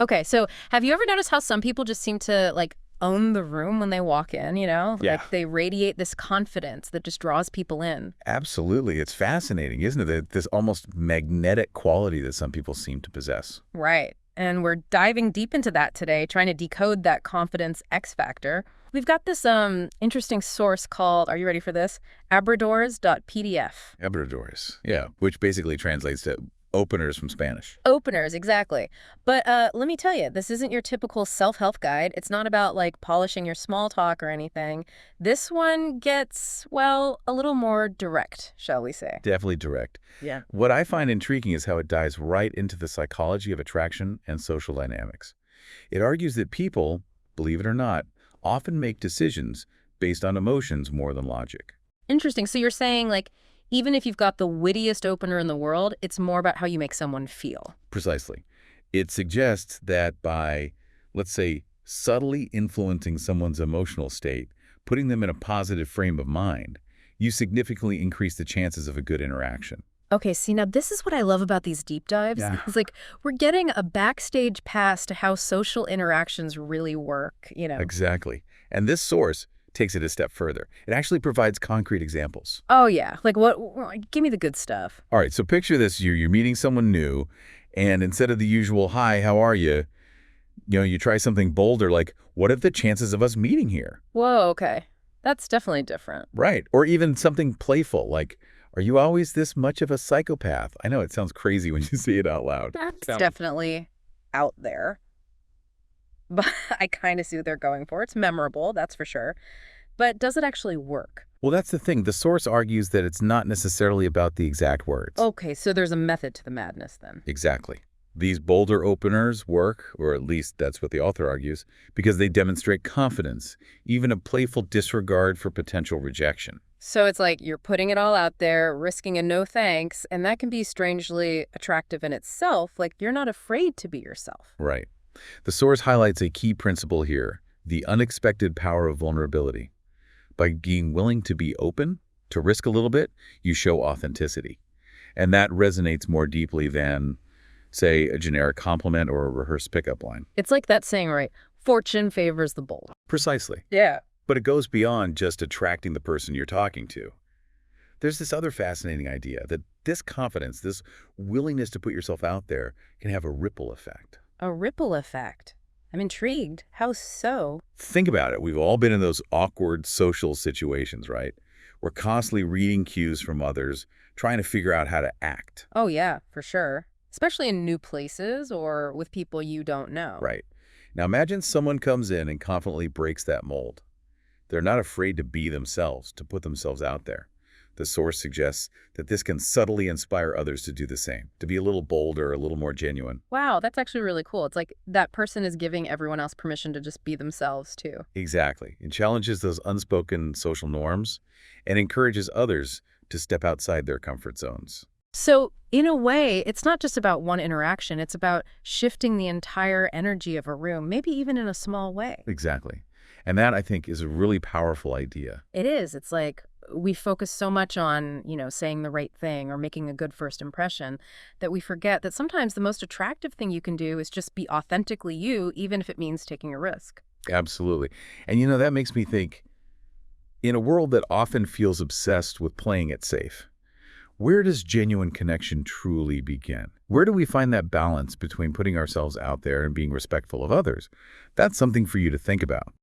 Okay, so have you ever noticed how some people just seem to like own the room when they walk in, you know? Yeah. Like they radiate this confidence that just draws people in. Absolutely. It's fascinating, isn't it? This almost magnetic quality that some people seem to possess. Right. And we're diving deep into that today, trying to decode that confidence X factor. We've got this interesting source called, are you ready for this? Abradors.pdf. Abradores. Yeah. Which basically translates to openers from Spanish. Openers, exactly. But let me tell you, this isn't your typical self-help guide. It's not about like polishing your small talk or anything. This one gets, well, a little more direct, shall we say. Definitely direct. Yeah. What I find intriguing is how it dives right into the psychology of attraction and social dynamics. It argues that people, believe it or not, often make decisions based on emotions more than logic. Interesting. So you're saying like, even if you've got the wittiest opener in the world, it's more about how you make someone feel. Precisely. It suggests that by, let's say, subtly influencing someone's emotional state, putting them in a positive frame of mind, you significantly increase the chances of a good interaction. Okay, see, now this is what I love about these deep dives. Yeah. It's like we're getting a backstage pass to how social interactions really work, you know? Exactly. And this source takes it a step further. It actually provides concrete examples. Oh, yeah. Like what? Give me the good stuff. All right, so picture this. You're meeting someone new, and instead of the usual, hi, how are you? You try something bolder like, what are the chances of us meeting here? Whoa, okay. That's definitely different. Right. Or even something playful like, are you always this much of a psychopath? I know it sounds crazy when you say it out loud. That's definitely out there. But I kind of see what they're going for. It's memorable, that's for sure. But does it actually work? Well, that's the thing. The source argues that it's not necessarily about the exact words. Okay, so there's a method to the madness then. Exactly. These bolder openers work, or at least that's what the author argues, because they demonstrate confidence, even a playful disregard for potential rejection. So it's like you're putting it all out there, risking a no thanks, and that can be strangely attractive in itself. Like you're not afraid to be yourself. Right. The source highlights a key principle here, the unexpected power of vulnerability. By being willing to be open, to risk a little bit, you show authenticity. And that resonates more deeply than, say, a generic compliment or a rehearsed pickup line. It's like that saying, right? Fortune favors the bold. Precisely. Yeah. But it goes beyond just attracting the person you're talking to. There's this other fascinating idea that this confidence, this willingness to put yourself out there, can have a ripple effect. A ripple effect. I'm intrigued. How so? Think about it. We've all been in those awkward social situations, right? We're constantly reading cues from others, trying to figure out how to act. Oh, yeah, for sure. Especially in new places or with people you don't know. Right. Now imagine someone comes in and confidently breaks that mold. They're not afraid to be themselves, to put themselves out there. The source suggests that this can subtly inspire others to do the same, to be a little bolder, a little more genuine. Wow, that's actually really cool. It's like that person is giving everyone else permission to just be themselves, too. Exactly. It challenges those unspoken social norms and encourages others to step outside their comfort zones. So, in a way, it's not just about one interaction. It's about shifting the entire energy of a room, maybe even in a small way. Exactly. And that, I think, is a really powerful idea. It is. It's like we focus so much on, saying the right thing or making a good first impression that we forget that sometimes the most attractive thing you can do is just be authentically you, even if it means taking a risk. Absolutely. And that makes me think, in a world that often feels obsessed with playing it safe, where does genuine connection truly begin? Where do we find that balance between putting ourselves out there and being respectful of others? That's something for you to think about.